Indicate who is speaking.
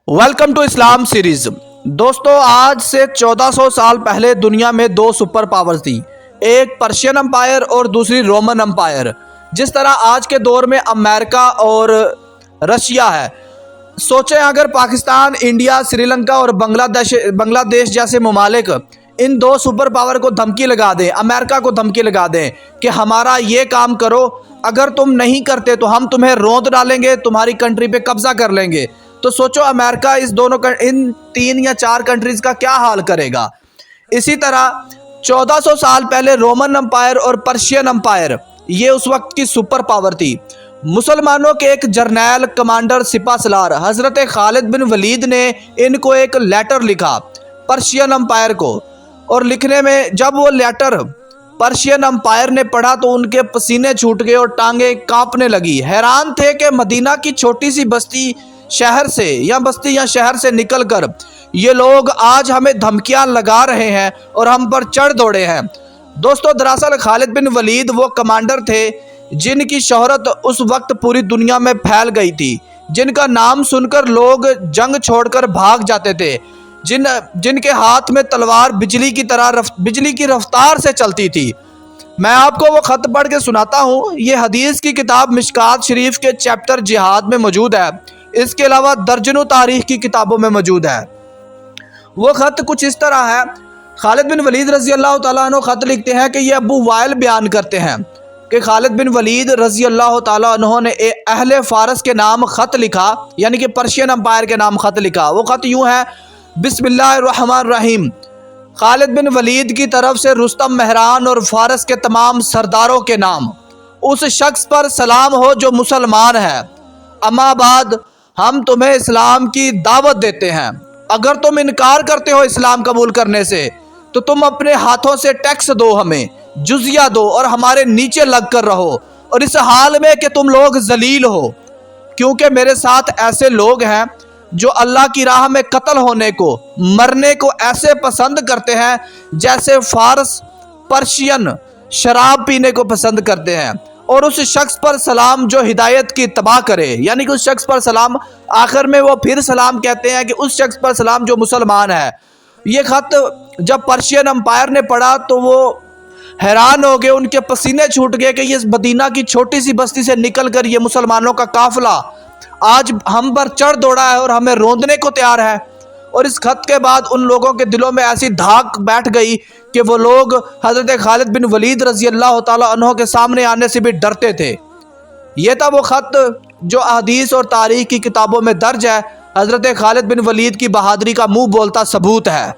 Speaker 1: Welcome to Islam series. दोस्तों, आज से 1400 साल पहले दुनिया में दो सुपर पावर्स थी, एक पर्शियन एम्पायर और दूसरी रोमन एम्पायर। जिस तरह आज के दौर में अमेरिका और रशिया है, सोचें अगर पाकिस्तान, इंडिया, श्रीलंका और बांग्लादेश जैसे ममालिक इन दो सुपर पावर को धमकी लगा दें, अमेरिका को धमकी लगा दें कि हमारा ये काम करो, अगर तुम नहीं करते तो हम तुम्हें रौंद डालेंगे, तुम्हारी कंट्री पे कब्जा कर लेंगे। तो सोचो अमेरिका इन 3 या 4 कंट्रीज़ का क्या हाल करेगा। इसी तरह 1400 साल पहले रोमन एम्पायर और पर्शियन एम्पायर ये उस वक्त की सुपर पावर थी। मुसलमानों के एक जर्नैल कमांडर सिपा सलार हज़रत खालिद बिन वलीद ने इनको एक लेटर लिखा पर्शियन एम्पायर को, और लिखने में जब वो लेटर पर्शियन एम्पायर ने पढ़ा तो उनके पसीने छूट गए और टांगें कांपने लगी। हैरान थे कि मदीना की छोटी सी बस्ती शहर से निकलकर ये लोग आज हमें धमकियां लगा रहे हैं और हम पर चढ़ दौड़े हैं। दोस्तों, दरअसल खालिद बिन वलीद वो कमांडर थे जिनकी शोहरत उस वक्त पूरी दुनिया में फैल गई थी, जिनका नाम सुनकर लोग जंग छोड़कर भाग जाते थे, जिनके हाथ में तलवार बिजली की रफ्तार से चलती थी। मैं आपको वो ख़त पढ़ के सुनाता हूँ। ये हदीस की किताब मिशकात शरीफ के चैप्टर जिहाद में मौजूद है। इसके अलावा दर्जनों तारीख की किताबों में मौजूद है। वो ख़त कुछ इस तरह है। खालिद बिन वलीद रज़ी अल्लाह तआला अन्हु ख़त लिखते हैं कि ये अबू वाइल बयान करते हैं कि खालिद बिन वलीद रज़ी अल्लाह तआला अन्हु ने अहले फ़ारस के नाम ख़त लिखा, यानी कि पर्शियन एम्पायर के नाम ख़त लिखा। वो ख़त यूँ है, बिस्मिल्लाहिर्रहमानिर्रहीम, खालिद बिन वलीद की तरफ से रुस्तम मेहरान और फ़ारस के तमाम सरदारों के नाम, उस शख्स पर सलाम हो जो मुसलमान है। अम्मा बाद, हम तुम्हें इस्लाम की दावत देते हैं। अगर तुम इनकार करते हो इस्लाम कबूल करने से तो तुम अपने हाथों से टैक्स दो, हमें जुजिया दो और हमारे नीचे लग कर रहो, और इस हाल में कि तुम लोग जलील हो, क्योंकि मेरे साथ ऐसे लोग हैं जो अल्लाह की राह में कत्ल होने को, मरने को ऐसे पसंद करते हैं जैसे फारस पर्शियन शराब पीने को पसंद करते हैं। और उस शख्स पर सलाम जो हिदायत की तबाह करे, यानी कि उस शख्स पर सलाम, आखिर में वो फिर सलाम कहते हैं कि उस शख्स पर सलाम जो मुसलमान है। ये ख़त जब पर्शियन एम्पायर ने पढ़ा तो वो हैरान हो गए, उनके पसीने छूट गए कि ये मदीना की छोटी सी बस्ती से निकलकर ये मुसलमानों का काफिला आज हम पर चढ़ दौड़ा है और हमें रोंदने को तैयार है। और इस खत के बाद उन लोगों के दिलों में ऐसी धाक बैठ गई कि वो लोग हज़रत खालिद बिन वलीद रज़ी अल्लाह तआला अन्हु के सामने आने से भी डरते थे। ये था वो ख़त जो हदीस और तारीख़ की किताबों में दर्ज है। हज़रत खालिद बिन वलीद की बहादुरी का मुँह बोलता सबूत है।